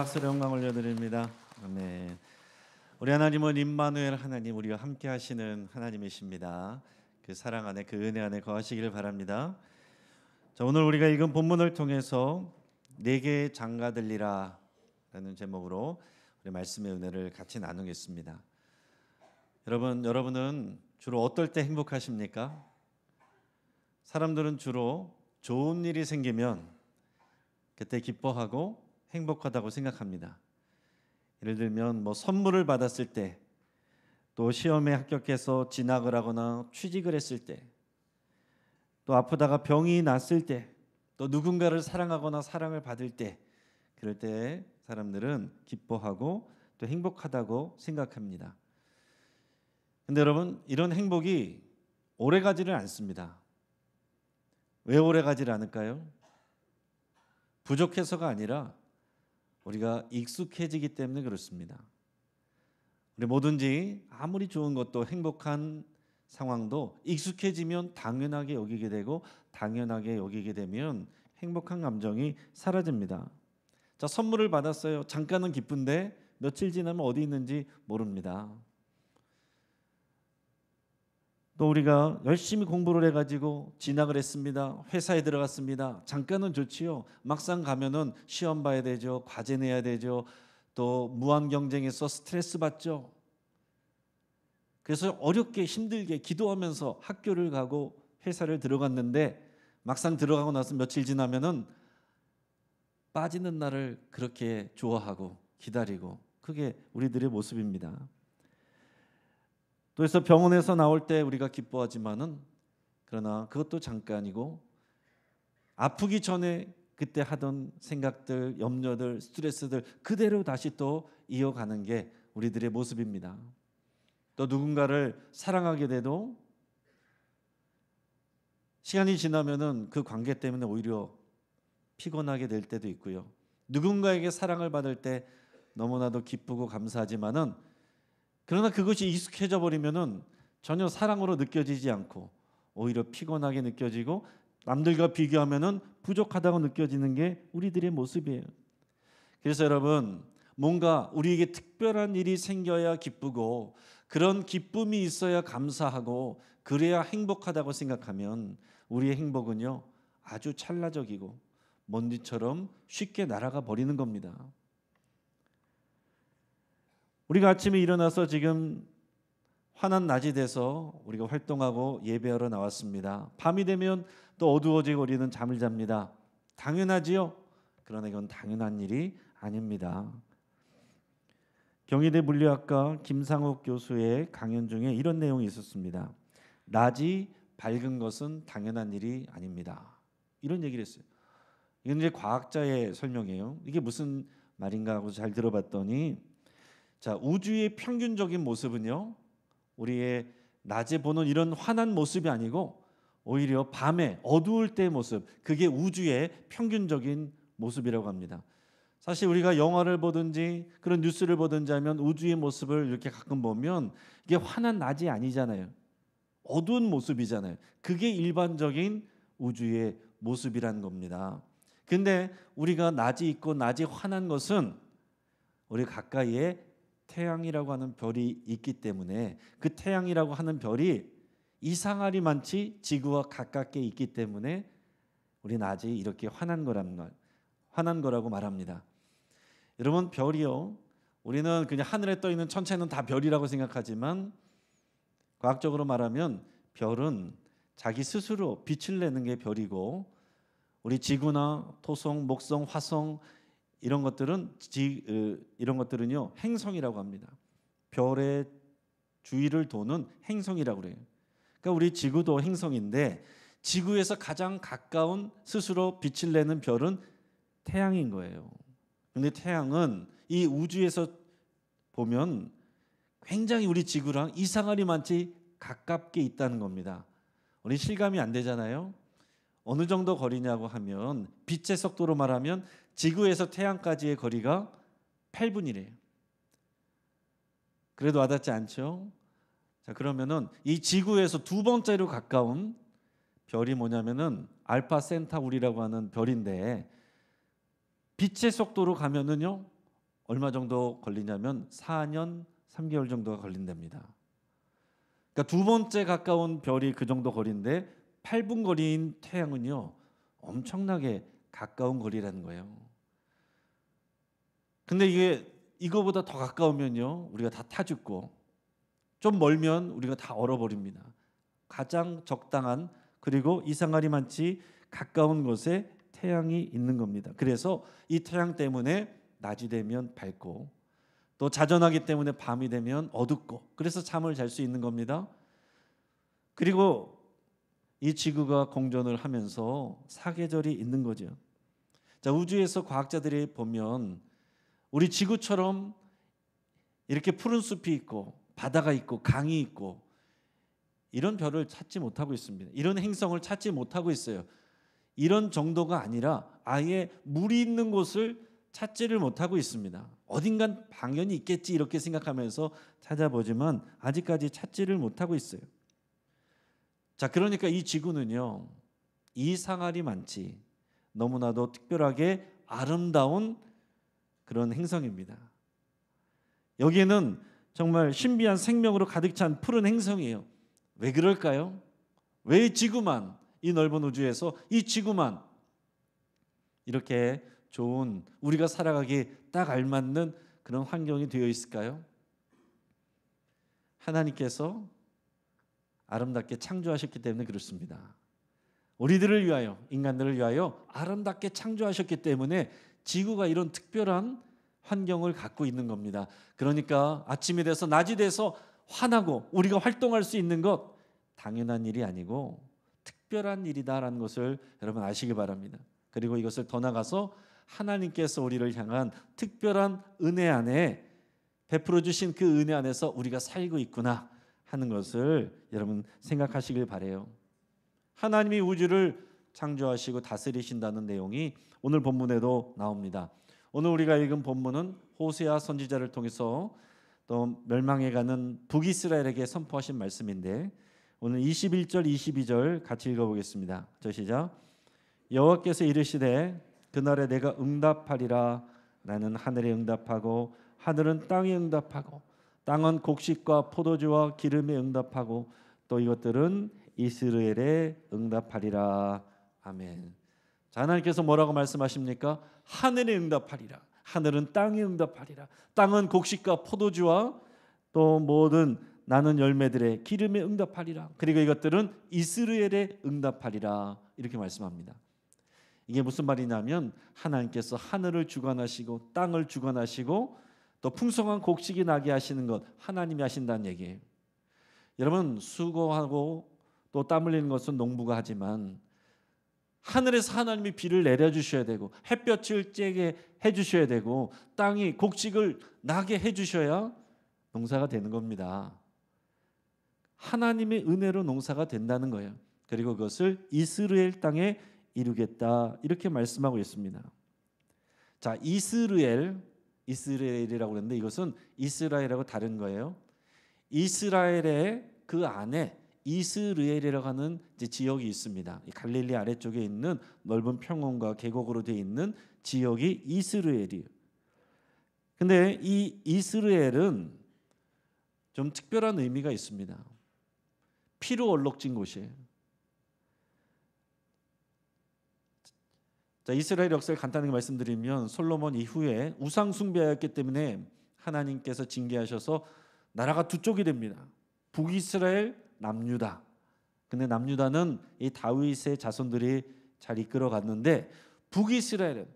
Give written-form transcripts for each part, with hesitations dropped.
박수로 영광 올려드립니다. 아멘. 우리 하나님은 임마누엘 하나님, 우리와 함께 하시는 하나님이십니다. 그 사랑 안에, 그 은혜 안에 거하시기를 바랍니다. 자, 오늘 우리가 읽은 본문을 통해서 내게 장가들리라 라는 제목으로 우리 말씀의 은혜를 같이 나누겠습니다. 여러분은 주로 어떨 때 행복하십니까? 사람들은 주로 좋은 일이 생기면 그때 기뻐하고 행복하다고 생각합니다. 예를 들면 선물을 받았을 때, 또 시험에 합격해서 진학을 하거나 취직을 했을 때, 또 아프다가 병이 났을 때, 또 누군가를 사랑하거나 사랑을 받을 때, 그럴 때 사람들은 기뻐하고 또 행복하다고 생각합니다. 근데 여러분, 이런 행복이 오래가지를 않습니다. 왜 오래가지를 않을까요? 부족해서가 아니라 우리가 익숙해지기 때문에 그렇습니다. 우리 뭐든지 아무리 좋은 것도, 행복한 상황도 익숙해지면 당연하게 여기게 되고, 당연하게 여기게 되면 행복한 감정이 사라집니다. 자, 선물을 받았어요. 잠깐은 기쁜데 며칠 지나면 어디 있는지 모릅니다. 또 우리가 열심히 공부를 해가지고 진학을 했습니다. 회사에 들어갔습니다. 잠깐은 좋지요. 막상 가면은 시험 봐야 되죠. 과제 내야 되죠. 또 무한 경쟁에서 스트레스 받죠. 그래서 어렵게 힘들게 기도하면서 학교를 가고 회사를 들어갔는데, 막상 들어가고 나서 며칠 지나면은 빠지는 날을 그렇게 좋아하고 기다리고, 그게 우리들의 모습입니다. 또 그래서 병원에서 나올 때 우리가 기뻐하지만은, 그러나 그것도 잠깐이고, 아프기 전에 그때 하던 생각들, 염려들, 스트레스들 그대로 다시 또 이어가는 게 우리들의 모습입니다. 또 누군가를 사랑하게 돼도 시간이 지나면은 그 관계 때문에 오히려 피곤하게 될 때도 있고요. 누군가에게 사랑을 받을 때 너무나도 기쁘고 감사하지만은, 그러나 그것이 익숙해져 버리면은 전혀 사랑으로 느껴지지 않고 오히려 피곤하게 느껴지고, 남들과 비교하면은 부족하다고 느껴지는 게 우리들의 모습이에요. 그래서 여러분, 뭔가 우리에게 특별한 일이 생겨야 기쁘고, 그런 기쁨이 있어야 감사하고, 그래야 행복하다고 생각하면 우리의 행복은요 아주 찰나적이고 먼지처럼 쉽게 날아가 버리는 겁니다. 우리가 아침에 일어나서 지금 환한 낮이 돼서 우리가 활동하고 예배하러 나왔습니다. 밤이 되면 또 어두워지고 우리는 잠을 잡니다. 당연하지요? 그러나 이건 당연한 일이 아닙니다. 경희대 물리학과 김상욱 교수의 강연 중에 이런 내용이 있었습니다. 낮이 밝은 것은 당연한 일이 아닙니다. 이런 얘기를 했어요. 이건 이제 과학자의 설명이에요. 이게 무슨 말인가 하고 잘 들어봤더니, 자, 우주의 평균적인 모습은요, 우리의 낮에 보는 이런 환한 모습이 아니고 오히려 밤에 어두울 때의 모습, 그게 우주의 평균적인 모습이라고 합니다. 사실 우리가 영화를 보든지 그런 뉴스를 보든지 하면 우주의 모습을 이렇게 가끔 보면 이게 환한 낮이 아니잖아요. 어두운 모습이잖아요. 그게 일반적인 우주의 모습이라는 겁니다. 근데 우리가 낮이 있고 낮이 환한 것은 우리 가까이에 태양이라고 하는 별이 있기 때문에, 그 태양이라고 하는 별이 이상하리 많지 지구와 가깝게 있기 때문에 우리 낮이 이렇게 환한 거라고 말합니다. 여러분, 별이요, 우리는 그냥 하늘에 떠 있는 천체는 다 별이라고 생각하지만, 과학적으로 말하면 별은 자기 스스로 빛을 내는 게 별이고, 우리 지구나 토성, 목성, 화성 이런 것들은요 행성이라고 합니다. 별의 주위를 도는 행성이라고 그래요. 그러니까 우리 지구도 행성인데, 지구에서 가장 가까운 스스로 빛을 내는 별은 태양인 거예요. 그런데 태양은 이 우주에서 보면 굉장히 우리 지구랑 이상하리 많지 가깝게 있다는 겁니다. 우리 실감이 안 되잖아요. 어느 정도 거리냐고 하면, 빛의 속도로 말하면 지구에서 태양까지의 거리가 8분이래요. 그래도 와닿지 않죠? 자, 그러면은 이 지구에서 두 번째로 가까운 별이 뭐냐면은 알파 센타우리라고 하는 별인데, 빛의 속도로 가면은요 얼마 정도 걸리냐면 4년 3개월 정도가 걸린답니다. 그러니까 두 번째 가까운 별이 그 정도 거리인데 8분 거리인 태양은요 엄청나게 가까운 거리라는 거예요. 근데 이게 이거보다 더 가까우면요 우리가 다 타 죽고, 좀 멀면 우리가 다 얼어버립니다. 가장 적당한, 그리고 이상할이 많지 가까운 곳에 태양이 있는 겁니다. 그래서 이 태양 때문에 낮이 되면 밝고, 또 자전하기 때문에 밤이 되면 어둡고, 그래서 잠을 잘 수 있는 겁니다. 그리고 이 지구가 공전을 하면서 사계절이 있는 거죠. 자, 우주에서 과학자들이 보면 우리 지구처럼 이렇게 푸른 숲이 있고 바다가 있고 강이 있고 이런 별을 찾지 못하고 있습니다. 이런 행성을 찾지 못하고 있어요. 이런 정도가 아니라 아예 물이 있는 곳을 찾지를 못하고 있습니다. 어딘간 방연이 있겠지 이렇게 생각하면서 찾아보지만 아직까지 찾지를 못하고 있어요. 자, 그러니까 이 지구는요 이상할이 많지 너무나도 특별하게 아름다운 그런 행성입니다. 여기에는 정말 신비한 생명으로 가득 찬 푸른 행성이에요. 왜 그럴까요? 왜 지구만, 이 넓은 우주에서 이 지구만 이렇게 좋은, 우리가 살아가기 딱 알맞는 그런 환경이 되어 있을까요? 하나님께서 아름답게 창조하셨기 때문에 그렇습니다. 우리들을 위하여, 인간들을 위하여 아름답게 창조하셨기 때문에 지구가 이런 특별한 환경을 갖고 있는 겁니다. 그러니까 아침이 돼서 낮이 돼서 환하고 우리가 활동할 수 있는 것 당연한 일이 아니고 특별한 일이다라는 것을 여러분 아시기 바랍니다. 그리고 이것을 더 나가서 하나님께서 우리를 향한 특별한 은혜 안에 베풀어 주신 그 은혜 안에서 우리가 살고 있구나 하는 것을 여러분 생각하시길 바래요. 하나님이 우주를 창조하시고 다스리신다는 내용이 오늘 본문에도 나옵니다. 오늘 우리가 읽은 본문은 호세아 선지자를 통해서 또 멸망해가는 북이스라엘에게 선포하신 말씀인데, 오늘 21절 22절 같이 읽어보겠습니다. 저 시작. 여호와께서 이르시되 그날에 내가 응답하리라. 나는 하늘에 응답하고 하늘은 땅에 응답하고 땅은 곡식과 포도주와 기름에 응답하고 또 이것들은 이스라엘에 응답하리라. 아멘. 자, 하나님께서 뭐라고 말씀하십니까? 하늘에 응답하리라. 하늘은 땅에 응답하리라. 땅은 곡식과 포도주와 또 모든 나는 열매들의 기름에 응답하리라. 그리고 이것들은 이스라엘에 응답하리라. 이렇게 말씀합니다. 이게 무슨 말이냐면 하나님께서 하늘을 주관하시고 땅을 주관하시고 또 풍성한 곡식이 나게 하시는 것 하나님이 하신다는 얘기예요. 여러분, 수고하고 또 땀 흘리는 것은 농부가 하지만 하늘에서 하나님이 비를 내려주셔야 되고 햇볕을 쬐게 해주셔야 되고 땅이 곡식을 나게 해주셔야 농사가 되는 겁니다. 하나님의 은혜로 농사가 된다는 거예요. 그리고 그것을 이스라엘 땅에 이루겠다 이렇게 말씀하고 있습니다. 자, 이스라엘이라고 그랬는데 이것은 이스라엘하고 다른 거예요. 이스라엘의 그 안에 이스라엘이라고 하는 지역이 있습니다. 갈릴리 아래쪽에 있는 넓은 평원과 계곡으로 되어 있는 지역이 이스라엘이에요. 근데 이 이스라엘은 좀 특별한 의미가 있습니다. 피로 얼룩진 곳이에요. 자, 이스라엘 역사를 간단하게 말씀드리면 솔로몬 이후에 우상 숭배하였기 때문에 하나님께서 징계하셔서 나라가 두 쪽이 됩니다. 북이스라엘, 남유다. 근데 남유다는 이 다윗의 자손들이 잘 이끌어갔는데 북이스라엘은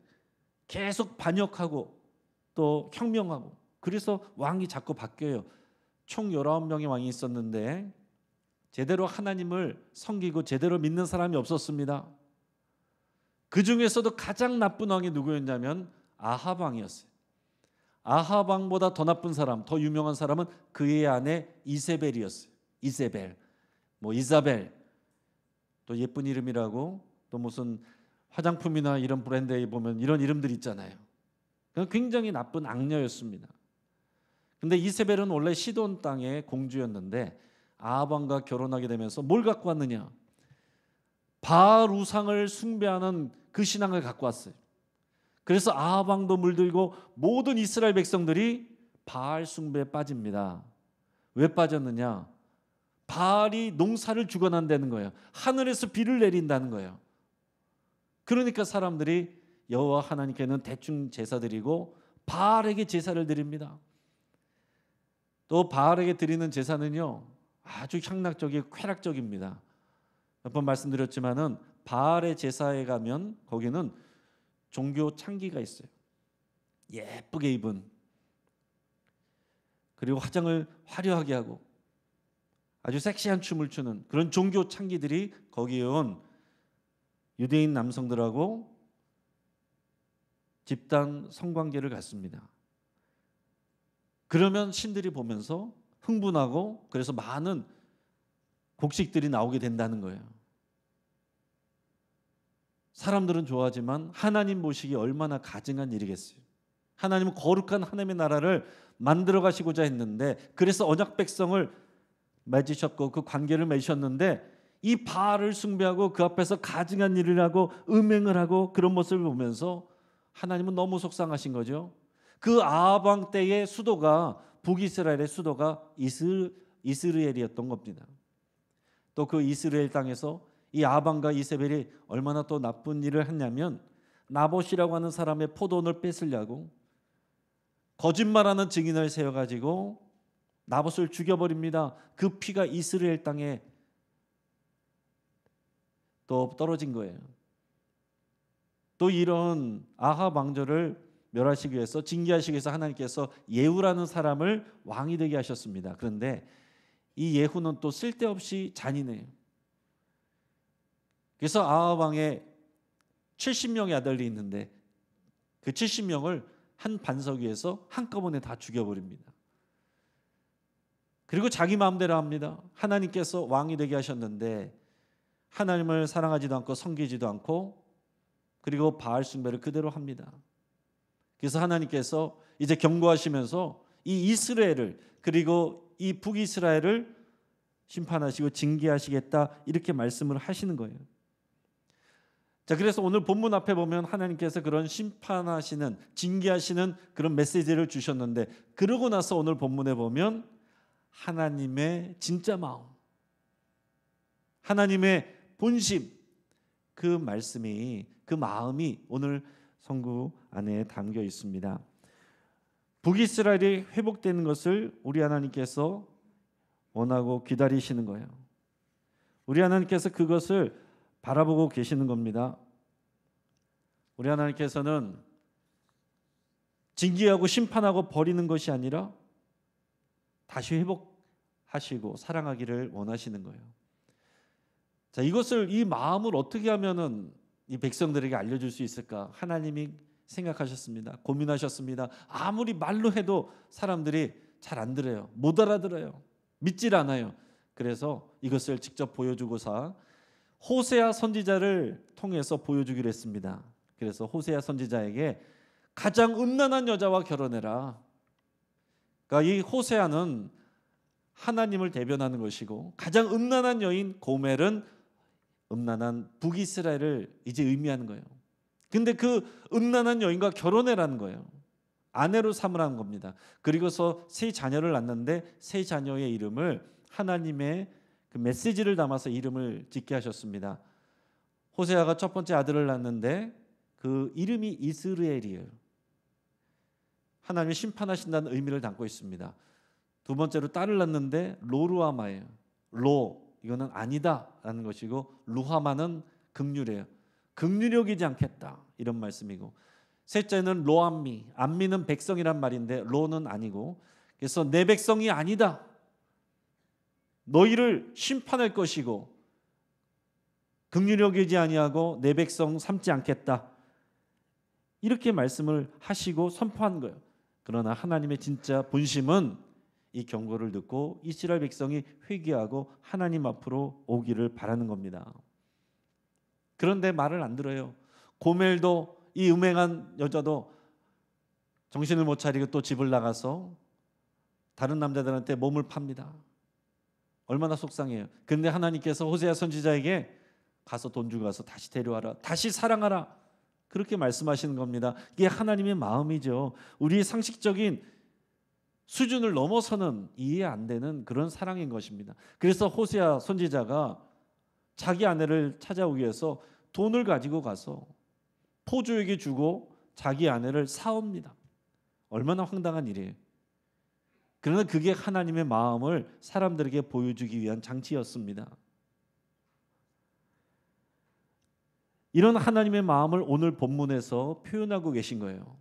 계속 반역하고 또 혁명하고 그래서 왕이 자꾸 바뀌어요. 총 19명의 왕이 있었는데 제대로 하나님을 섬기고 제대로 믿는 사람이 없었습니다. 그 중에서도 가장 나쁜 왕이 누구였냐면 아합 왕이었어요. 아합 왕보다 더 나쁜 사람, 더 유명한 사람은 그의 아내 이세벨이었어요. 이세벨, 뭐 이사벨, 또 예쁜 이름이라고 또 무슨 화장품이나 이런 브랜드에 보면 이런 이름들 있잖아요. 굉장히 나쁜 악녀였습니다. 근데 이세벨은 원래 시돈 땅의 공주였는데 아합 왕과 결혼하게 되면서 뭘 갖고 왔느냐? 바알 우상을 숭배하는 그 신앙을 갖고 왔어요. 그래서 아합 왕도 물들고 모든 이스라엘 백성들이 바알 숭배에 빠집니다. 왜 빠졌느냐? 바알이 농사를 주관한다는 거예요. 하늘에서 비를 내린다는 거예요. 그러니까 사람들이 여호와 하나님께는 대충 제사 드리고 바알에게 제사를 드립니다. 또 바알에게 드리는 제사는요, 아주 향락적이고 쾌락적입니다. 몇 번 말씀드렸지만은 바알의 제사에 가면 거기는 종교 창기가 있어요. 예쁘게 입은, 그리고 화장을 화려하게 하고 아주 섹시한 춤을 추는 그런 종교 창기들이 거기에 온 유대인 남성들하고 집단 성관계를 갖습니다. 그러면 신들이 보면서 흥분하고 그래서 많은 곡식들이 나오게 된다는 거예요. 사람들은 좋아하지만 하나님 보시기에 얼마나 가증한 일이겠어요. 하나님은 거룩한 하나님의 나라를 만들어 가시고자 했는데, 그래서 언약 백성을 맺으셨고 그 관계를 맺으셨는데, 이 바알을 숭배하고 그 앞에서 가증한 일을 하고 음행을 하고 그런 모습을 보면서 하나님은 너무 속상하신 거죠. 그 아합 왕 때의 수도가, 북이스라엘의 수도가 이스라엘이었던 겁니다. 또 그 이스라엘 땅에서 이 아합 왕과 이세벨이 얼마나 또 나쁜 일을 했냐면, 나봇이라고 하는 사람의 포도원을 뺏으려고 거짓말하는 증인을 세워가지고 나봇을 죽여버립니다. 그 피가 이스라엘 땅에 또 떨어진 거예요. 또 이런 아합 왕조를 멸하시기 위해서, 징계하시기 위해서 하나님께서 예후라는 사람을 왕이 되게 하셨습니다. 그런데 이 예후는 또 쓸데없이 잔인해요. 그래서 아합 왕의 70명의 아들이 있는데 그 70명을 한 반석 위에서 한꺼번에 다 죽여버립니다. 그리고 자기 마음대로 합니다. 하나님께서 왕이 되게 하셨는데 하나님을 사랑하지도 않고 섬기지도 않고, 그리고 바알 숭배를 그대로 합니다. 그래서 하나님께서 이제 경고하시면서 이 이스라엘을, 그리고 이 북이스라엘을 심판하시고 징계하시겠다, 이렇게 말씀을 하시는 거예요. 자, 그래서 오늘 본문 앞에 보면 하나님께서 그런 심판하시는, 징계하시는 그런 메시지를 주셨는데, 그러고 나서 오늘 본문에 보면 하나님의 진짜 마음, 하나님의 본심, 그 말씀이, 그 마음이 오늘 성구 안에 담겨 있습니다. 북이스라엘이 회복되는 것을 우리 하나님께서 원하고 기다리시는 거예요. 우리 하나님께서 그것을 바라보고 계시는 겁니다. 우리 하나님께서는 징계하고 심판하고 버리는 것이 아니라 다시 회복하시고 사랑하기를 원하시는 거예요. 자, 이것을, 이 마음을 어떻게 하면은 이 백성들에게 알려줄 수 있을까? 하나님이 생각하셨습니다. 고민하셨습니다. 아무리 말로 해도 사람들이 잘 안 들어요. 못 알아들어요. 믿질 않아요. 그래서 이것을 직접 보여주고사 호세아 선지자를 통해서 보여주기로 했습니다. 그래서 호세아 선지자에게 가장 음란한 여자와 결혼해라. 그러니까 이 호세아는 하나님을 대변하는 것이고, 가장 음란한 여인 고멜은 음란한 북이스라엘을 이제 의미하는 거예요. 근데 그 음란한 여인과 결혼해라는 거예요. 아내로 삼으라는 겁니다. 그리고서 세 자녀를 낳는데 세 자녀의 이름을, 하나님의 그 메시지를 담아서 이름을 짓게 하셨습니다. 호세아가 첫 번째 아들을 낳는데 그 이름이 이스라엘이에요. 하나님이 심판하신다는 의미를 담고 있습니다. 두 번째로 딸을 낳는데 로루아마예요. 이거는 아니다라는 것이고, 루하마는 긍휼이에요. 긍휼히 여기지 않겠다, 이런 말씀이고, 셋째는 로암미, 암미는 백성이란 말인데 로는 아니고, 그래서 내 백성이 아니다, 너희를 심판할 것이고 긍휼히 여기지 아니하고 내 백성 삼지 않겠다, 이렇게 말씀을 하시고 선포한 거예요. 그러나 하나님의 진짜 본심은 이 경고를 듣고 이스라엘 백성이 회개하고 하나님 앞으로 오기를 바라는 겁니다. 그런데 말을 안 들어요. 고멜도, 이 음행한 여자도 정신을 못 차리고 또 집을 나가서 다른 남자들한테 몸을 팝니다. 얼마나 속상해요. 그런데 하나님께서 호세아 선지자에게 가서 돈 주고 가서 다시 데려와라, 다시 사랑하라, 그렇게 말씀하시는 겁니다. 이게 하나님의 마음이죠. 우리의 상식적인 수준을 넘어서는 이해 안 되는 그런 사랑인 것입니다. 그래서 호세아 선지자가 자기 아내를 찾아오기 위해서 돈을 가지고 가서 포주에게 주고 자기 아내를 사옵니다. 얼마나 황당한 일이에요. 그러나 그게 하나님의 마음을 사람들에게 보여주기 위한 장치였습니다. 이런 하나님의 마음을 오늘 본문에서 표현하고 계신 거예요.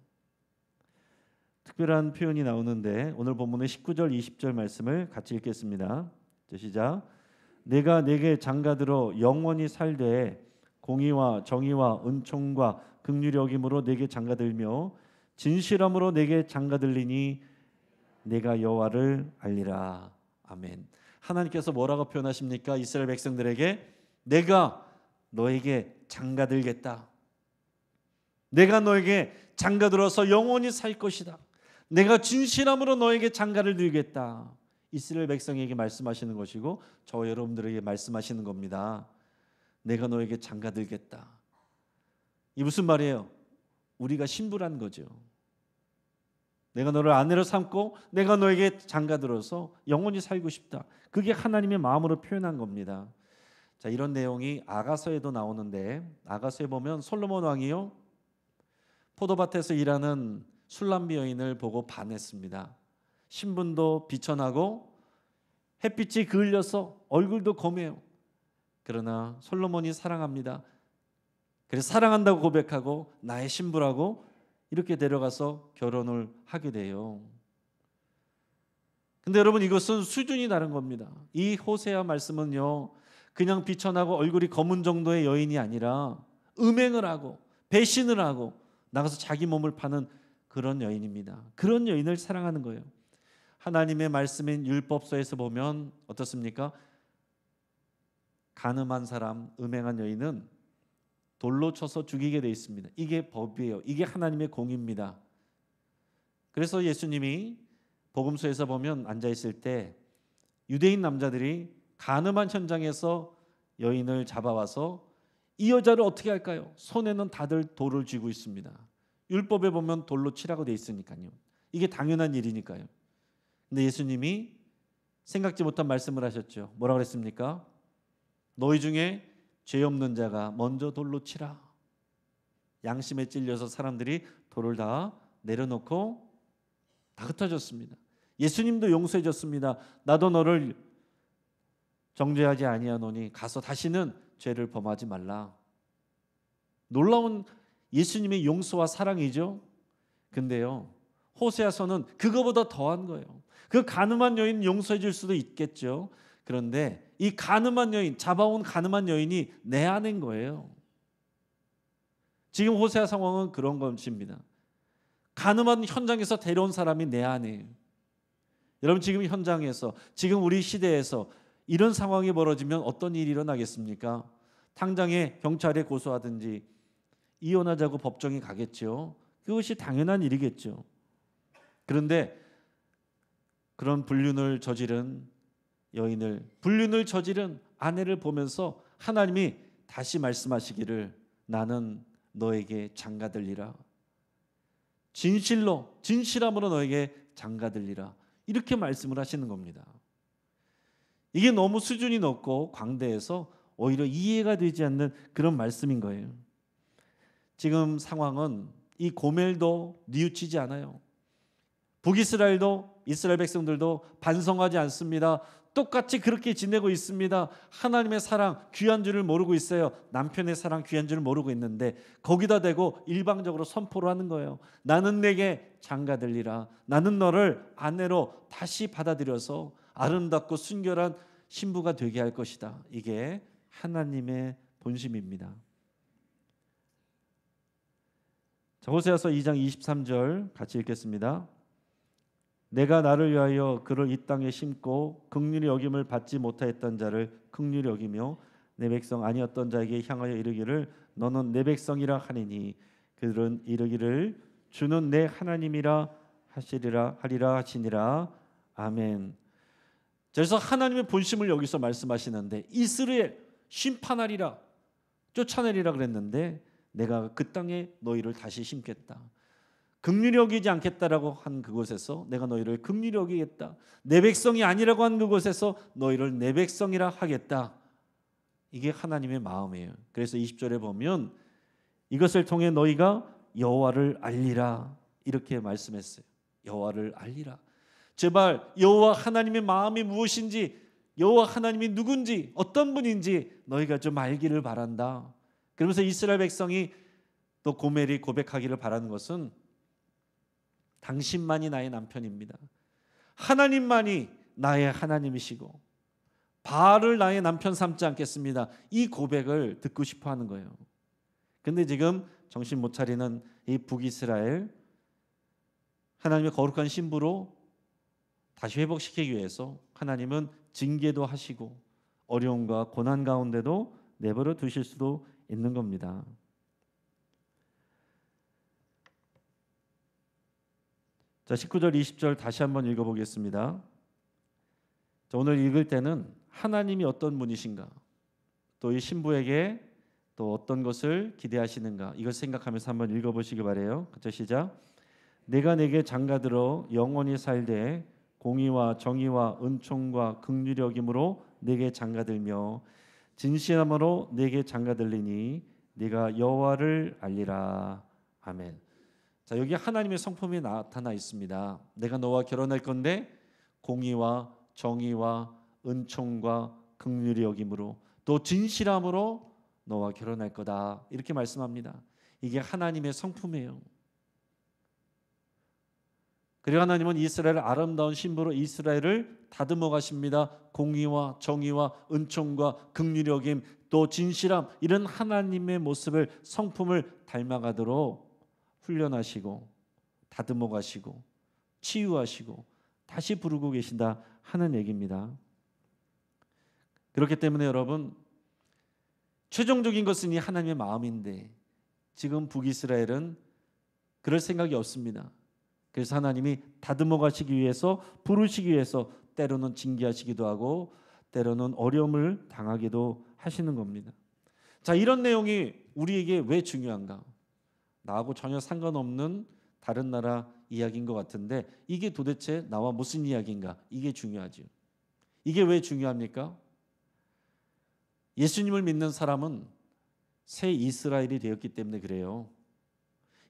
특별한 표현이 나오는데 오늘 본문의 19절 20절 말씀을 같이 읽겠습니다. 시작. 내가 내게 장가들어 영원히 살되 공의와 정의와 은총과 긍휼히 여김으로 내게 장가들며 진실함으로 내게 장가들리니 내가 여호와를 알리라. 아멘. 하나님께서 뭐라고 표현하십니까? 이스라엘 백성들에게 내가 너에게 장가들겠다. 내가 너에게 장가들어서 영원히 살 것이다. 내가 진실함으로 너에게 장가를 들겠다. 이스라엘 백성에게 말씀하시는 것이고 저 여러분들에게 말씀하시는 겁니다. 내가 너에게 장가들겠다. 이 무슨 말이에요? 우리가 신부란 거죠. 내가 너를 아내로 삼고 내가 너에게 장가들어서 영원히 살고 싶다. 그게 하나님의 마음으로 표현한 겁니다. 자, 이런 내용이 아가서에도 나오는데 아가서에 보면 솔로몬 왕이요 포도밭에서 일하는 술람비 여인을 보고 반했습니다. 신분도 비천하고 햇빛이 그을려서 얼굴도 검해요. 그러나 솔로몬이 사랑합니다. 그래서 사랑한다고 고백하고 나의 신부라고 이렇게 데려가서 결혼을 하게 돼요. 근데 여러분 이것은 수준이 다른 겁니다. 이 호세아 말씀은요 그냥 비천하고 얼굴이 검은 정도의 여인이 아니라 음행을 하고 배신을 하고 나가서 자기 몸을 파는 그런 여인입니다. 그런 여인을 사랑하는 거예요. 하나님의 말씀인 율법서에서 보면 어떻습니까? 간음한 사람, 음행한 여인은 돌로 쳐서 죽이게 돼 있습니다. 이게 법이에요. 이게 하나님의 공의입니다. 그래서 예수님이 복음서에서 보면 앉아 있을 때 유대인 남자들이 간음한 현장에서 여인을 잡아와서 이 여자를 어떻게 할까요? 손에는 다들 돌을 쥐고 있습니다. 율법에 보면 돌로 치라고 돼 있으니까요. 이게 당연한 일이니까요. 근데 예수님이 생각지 못한 말씀을 하셨죠. 뭐라고 그랬습니까? 너희 중에 죄 없는 자가 먼저 돌로 치라. 양심에 찔려서 사람들이 돌을 다 내려놓고 다 흩어졌습니다. 예수님도 용서해 줬습니다. 나도 너를 정죄하지 아니하노니 가서 다시는 죄를 범하지 말라. 놀라운 예수님의 용서와 사랑이죠. 근데요 호세아서는 그거보다 더한 거예요. 그 간음한 여인 용서해 줄 수도 있겠죠. 그런데 이 간음한 여인, 잡아온 간음한 여인이 내 아내인 거예요. 지금 호세아 상황은 그런 것입니다. 간음한 현장에서 데려온 사람이 내 아내예요. 여러분 지금 현장에서 지금 우리 시대에서 이런 상황이 벌어지면 어떤 일이 일어나겠습니까? 당장에 경찰에 고소하든지 이혼하자고 법정에 가겠죠. 그것이 당연한 일이겠죠. 그런데 그런 불륜을 저지른 여인을, 불륜을 저지른 아내를 보면서 하나님이 다시 말씀하시기를 나는 너에게 장가들리라. 진실로, 진실함으로 너에게 장가들리라. 이렇게 말씀을 하시는 겁니다. 이게 너무 수준이 높고 광대해서 오히려 이해가 되지 않는 그런 말씀인 거예요. 지금 상황은 이 고멜도 뉘우치지 않아요. 북이스라엘도 이스라엘 백성들도 반성하지 않습니다. 똑같이 그렇게 지내고 있습니다. 하나님의 사랑 귀한 줄을 모르고 있어요. 남편의 사랑 귀한 줄을 모르고 있는데 거기다 대고 일방적으로 선포를 하는 거예요. 나는 내게 장가들리라. 나는 너를 아내로 다시 받아들여서 아름답고 순결한 신부가 되게 할 것이다. 이게 하나님의 본심입니다. 자, 호세아서 2장 23절 같이 읽겠습니다. 내가 나를 위하여 그를 이 땅에 심고 긍휼히 여김을 받지 못하였던 자를 긍휼히 여기며 내 백성 아니었던 자에게 향하여 이르기를 너는 내 백성이라 하니니 그들은 이르기를 주는 내 하나님이라 하리라 하시니라. 아멘. 그래서 하나님의 본심을 여기서 말씀하시는데 이스라엘 심판하리라 쫓아내리라 그랬는데 내가 그 땅에 너희를 다시 심겠다. 긍휼히 여기지 않겠다라고 한 그곳에서 내가 너희를 긍휼히 여기겠다. 내 백성이 아니라고 한 그곳에서 너희를 내 백성이라 하겠다. 이게 하나님의 마음이에요. 그래서 20절에 보면 이것을 통해 너희가 여호와를 알리라 이렇게 말씀했어요. 여호와를 알리라. 제발 여호와 하나님의 마음이 무엇인지, 여호와 하나님이 누군지, 어떤 분인지 너희가 좀 알기를 바란다. 그러면서 이스라엘 백성이 또 고멜이 고백하기를 바라는 것은 당신만이 나의 남편입니다. 하나님만이 나의 하나님이시고 바알을 나의 남편 삼지 않겠습니다. 이 고백을 듣고 싶어 하는 거예요. 근데 지금 정신 못 차리는 이 북이스라엘, 하나님의 거룩한 신부로 다시 회복시키기 위해서 하나님은 징계도 하시고 어려움과 고난 가운데도 내버려 두실 수도 있는 겁니다. 자, 19절 20절 다시 한번 읽어보겠습니다. 자, 오늘 읽을 때는 하나님이 어떤 분이신가, 또 이 신부에게 또 어떤 것을 기대하시는가, 이걸 생각하면서 한번 읽어보시기 바래요. 그쵸? 시작. 내가 내게 장가들어 영원히 살되 공의와 정의와 은총과 긍휼히 여김으로 내게 장가들며 진실함으로 내게 장가들리니 네가 여호와를 알리라. 아멘. 자, 여기 하나님의 성품이 나타나 있습니다. 내가 너와 결혼할 건데 공의와 정의와 은총과 긍휼히 여김으로 또 진실함으로 너와 결혼할 거다. 이렇게 말씀합니다. 이게 하나님의 성품이에요. 그리고 하나님은 이스라엘 아름다운 신부로 이스라엘을 다듬어 가십니다. 공의와 정의와 은총과 긍휼히 여김 또 진실함, 이런 하나님의 모습을, 성품을 닮아가도록 훈련하시고 다듬어 가시고 치유하시고 다시 부르고 계신다 하는 얘기입니다. 그렇기 때문에 여러분, 최종적인 것은 이 하나님의 마음인데 지금 북이스라엘은 그럴 생각이 없습니다. 그래서 하나님이 다듬어 가시기 위해서, 부르시기 위해서 때로는 징계하시기도 하고 때로는 어려움을 당하기도 하시는 겁니다. 자, 이런 내용이 우리에게 왜 중요한가? 나하고 전혀 상관없는 다른 나라 이야기인 것 같은데 이게 도대체 나와 무슨 이야기인가? 이게 중요하죠. 이게 왜 중요합니까? 예수님을 믿는 사람은 새 이스라엘이 되었기 때문에 그래요.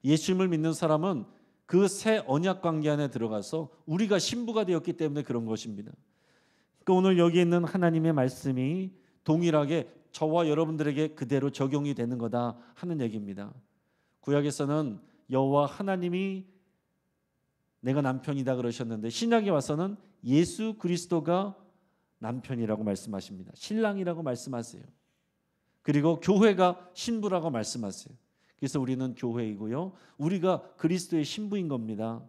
예수님을 믿는 사람은 그 새 언약 관계 안에 들어가서 우리가 신부가 되었기 때문에 그런 것입니다. 그러니까 오늘 여기 있는 하나님의 말씀이 동일하게 저와 여러분들에게 그대로 적용이 되는 거다 하는 얘기입니다. 구약에서는 여호와 하나님이 내가 남편이다 그러셨는데 신약에 와서는 예수 그리스도가 남편이라고 말씀하십니다. 신랑이라고 말씀하세요. 그리고 교회가 신부라고 말씀하세요. 그래서 우리는 교회이고요. 우리가 그리스도의 신부인 겁니다.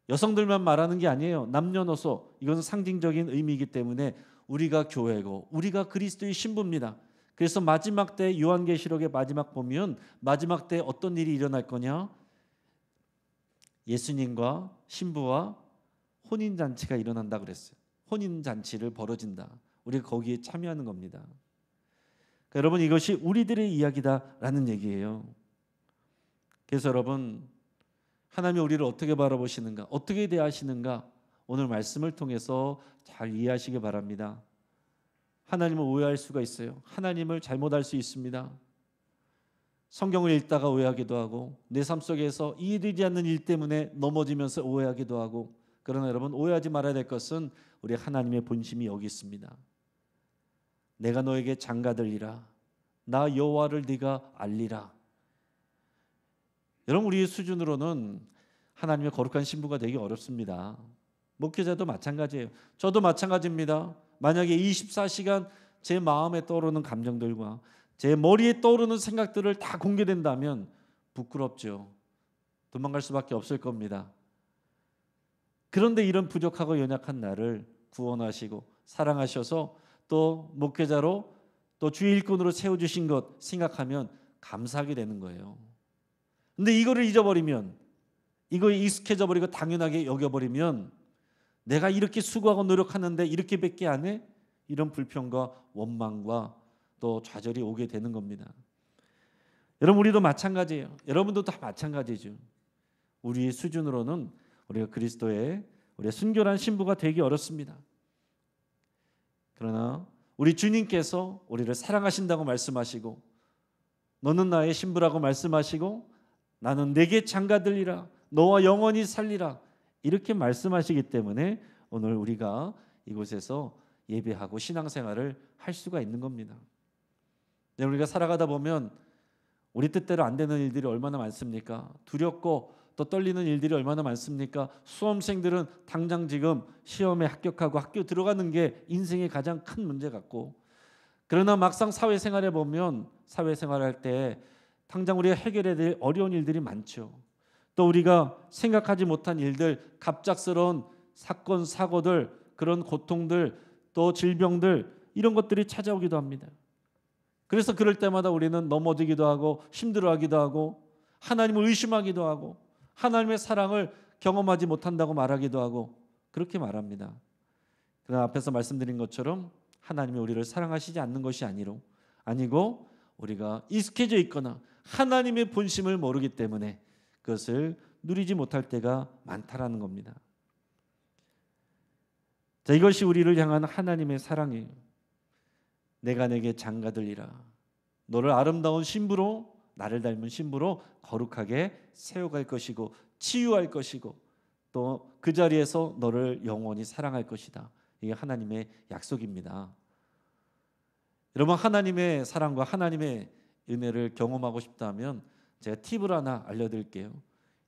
여성들만 말하는 게 아니에요. 남녀노소, 이것은 상징적인 의미이기 때문에 우리가 교회고 우리가 그리스도의 신부입니다. 그래서 마지막 때 요한계시록의 마지막 보면 마지막 때 어떤 일이 일어날 거냐? 예수님과 신부와 혼인잔치가 일어난다 그랬어요. 혼인잔치를 벌어진다. 우리가 거기에 참여하는 겁니다. 그러니까 여러분, 이것이 우리들의 이야기다라는 얘기예요. 그래서 여러분, 하나님이 우리를 어떻게 바라보시는가, 어떻게 대하시는가, 오늘 말씀을 통해서 잘 이해하시기 바랍니다. 하나님을 오해할 수가 있어요. 하나님을 잘못할 수 있습니다. 성경을 읽다가 오해하기도 하고 내 삶 속에서 이해되지 않는 일 때문에 넘어지면서 오해하기도 하고, 그러나 여러분, 오해하지 말아야 될 것은 우리 하나님의 본심이 여기 있습니다. 내가 너에게 장가들리라. 나 여호와를 네가 알리라. 여러분, 우리의 수준으로는 하나님의 거룩한 신부가 되기 어렵습니다. 목회자도 마찬가지예요. 저도 마찬가지입니다. 만약에 24시간 제 마음에 떠오르는 감정들과 제 머리에 떠오르는 생각들을 다 공개된다면 부끄럽죠. 도망갈 수밖에 없을 겁니다. 그런데 이런 부족하고 연약한 나를 구원하시고 사랑하셔서 또 목회자로 또 주의 일꾼으로 세워주신 것 생각하면 감사하게 되는 거예요. 근데 이거를 잊어버리면, 이거에 익숙해져 버리고 당연하게 여겨버리면 내가 이렇게 수고하고 노력하는데 이렇게밖에 안 해? 이런 불평과 원망과 또 좌절이 오게 되는 겁니다. 여러분 우리도 마찬가지예요. 여러분도 다 마찬가지죠. 우리의 수준으로는 우리가 그리스도의 우리의 순결한 신부가 되기 어렵습니다. 그러나 우리 주님께서 우리를 사랑하신다고 말씀하시고 너는 나의 신부라고 말씀하시고 나는 내게 장가들리라 너와 영원히 살리라 이렇게 말씀하시기 때문에 오늘 우리가 이곳에서 예배하고 신앙생활을 할 수가 있는 겁니다. 우리가 살아가다 보면 우리 뜻대로 안 되는 일들이 얼마나 많습니까? 두렵고 또 떨리는 일들이 얼마나 많습니까? 수험생들은 당장 지금 시험에 합격하고 학교 들어가는 게 인생의 가장 큰 문제 같고, 그러나 막상 사회생활에 보면 사회생활할 때 당장 우리가 해결해야 될 어려운 일들이 많죠. 또 우리가 생각하지 못한 일들, 갑작스러운 사건, 사고들, 그런 고통들, 또 질병들 이런 것들이 찾아오기도 합니다. 그래서 그럴 때마다 우리는 넘어지기도 하고 힘들어하기도 하고 하나님을 의심하기도 하고 하나님의 사랑을 경험하지 못한다고 말하기도 하고 그렇게 말합니다. 그러나 앞에서 말씀드린 것처럼 하나님이 우리를 사랑하시지 않는 것이 아니고 우리가 익숙해져 있거나 하나님의 본심을 모르기 때문에 그것을 누리지 못할 때가 많다라는 겁니다. 자, 이것이 우리를 향한 하나님의 사랑이에요. 내가 내게 장가들리라. 너를 아름다운 신부로, 나를 닮은 신부로 거룩하게 세워갈 것이고 치유할 것이고 또 그 자리에서 너를 영원히 사랑할 것이다. 이게 하나님의 약속입니다. 여러분 하나님의 사랑과 하나님의 은혜를 경험하고 싶다면 제가 팁을 하나 알려드릴게요.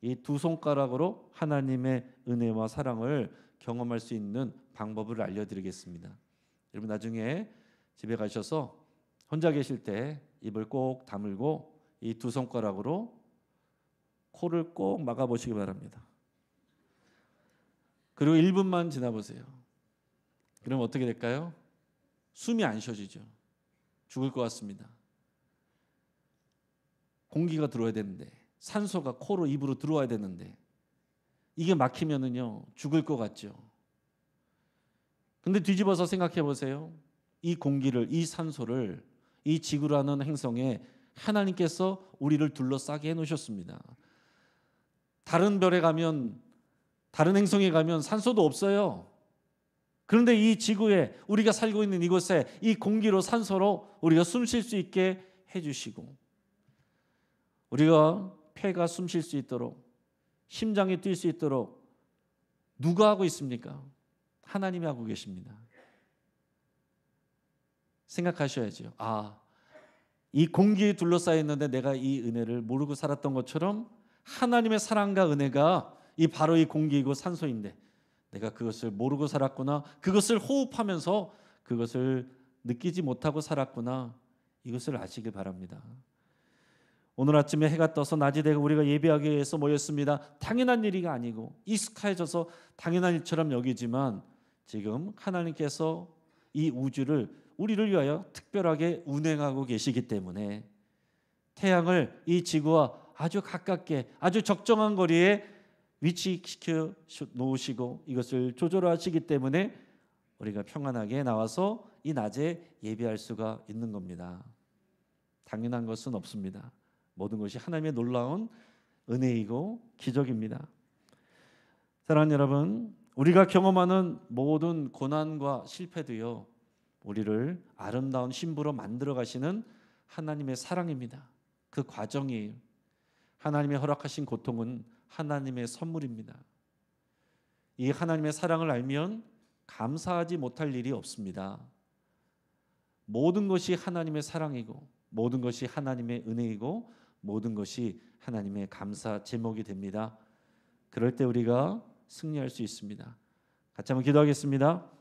이 두 손가락으로 하나님의 은혜와 사랑을 경험할 수 있는 방법을 알려드리겠습니다. 여러분 나중에 집에 가셔서 혼자 계실 때 입을 꼭 다물고 이 두 손가락으로 코를 꼭 막아보시기 바랍니다. 그리고 1분만 지나보세요. 그럼 어떻게 될까요? 숨이 안 쉬어지죠. 죽을 것 같습니다. 공기가 들어와야 되는데 산소가 코로 입으로 들어와야 되는데 이게 막히면은요 죽을 것 같죠. 근데 뒤집어서 생각해 보세요. 이 공기를, 이 산소를 이 지구라는 행성에 하나님께서 우리를 둘러싸게 해놓으셨습니다. 다른 별에 가면, 다른 행성에 가면 산소도 없어요. 그런데 이 지구에 우리가 살고 있는 이곳에 이 공기로 산소로 우리가 숨 쉴 수 있게 해주시고 우리가 폐가 숨 쉴 수 있도록 심장이 뛸 수 있도록 누가 하고 있습니까? 하나님이 하고 계십니다. 생각하셔야죠. 이 공기에 둘러싸여 있는데 내가 이 은혜를 모르고 살았던 것처럼 하나님의 사랑과 은혜가 바로 이 공기이고 산소인데 내가 그것을 모르고 살았구나. 그것을 호흡하면서 그것을 느끼지 못하고 살았구나. 이것을 아시길 바랍니다. 오늘 아침에 해가 떠서 낮이 되고 우리가 예배하기 위해서 모였습니다. 당연한 일이 아니고 익숙해져서 당연한 일처럼 여기지만 지금 하나님께서 이 우주를 우리를 위하여 특별하게 운행하고 계시기 때문에 태양을 이 지구와 아주 가깝게 아주 적정한 거리에 위치시켜 놓으시고 이것을 조절하시기 때문에 우리가 평안하게 나와서 이 낮에 예배할 수가 있는 겁니다. 당연한 것은 없습니다. 모든 것이 하나님의 놀라운 은혜이고 기적입니다. 사랑하는 여러분, 우리가 경험하는 모든 고난과 실패도요 우리를 아름다운 신부로 만들어 가시는 하나님의 사랑입니다. 그 과정이에요. 하나님의 허락하신 고통은 하나님의 선물입니다. 이 하나님의 사랑을 알면 감사하지 못할 일이 없습니다. 모든 것이 하나님의 사랑이고 모든 것이 하나님의 은혜이고 모든 것이 하나님의 감사 제목이 됩니다. 그럴 때 우리가 승리할 수 있습니다. 같이 한번 기도하겠습니다.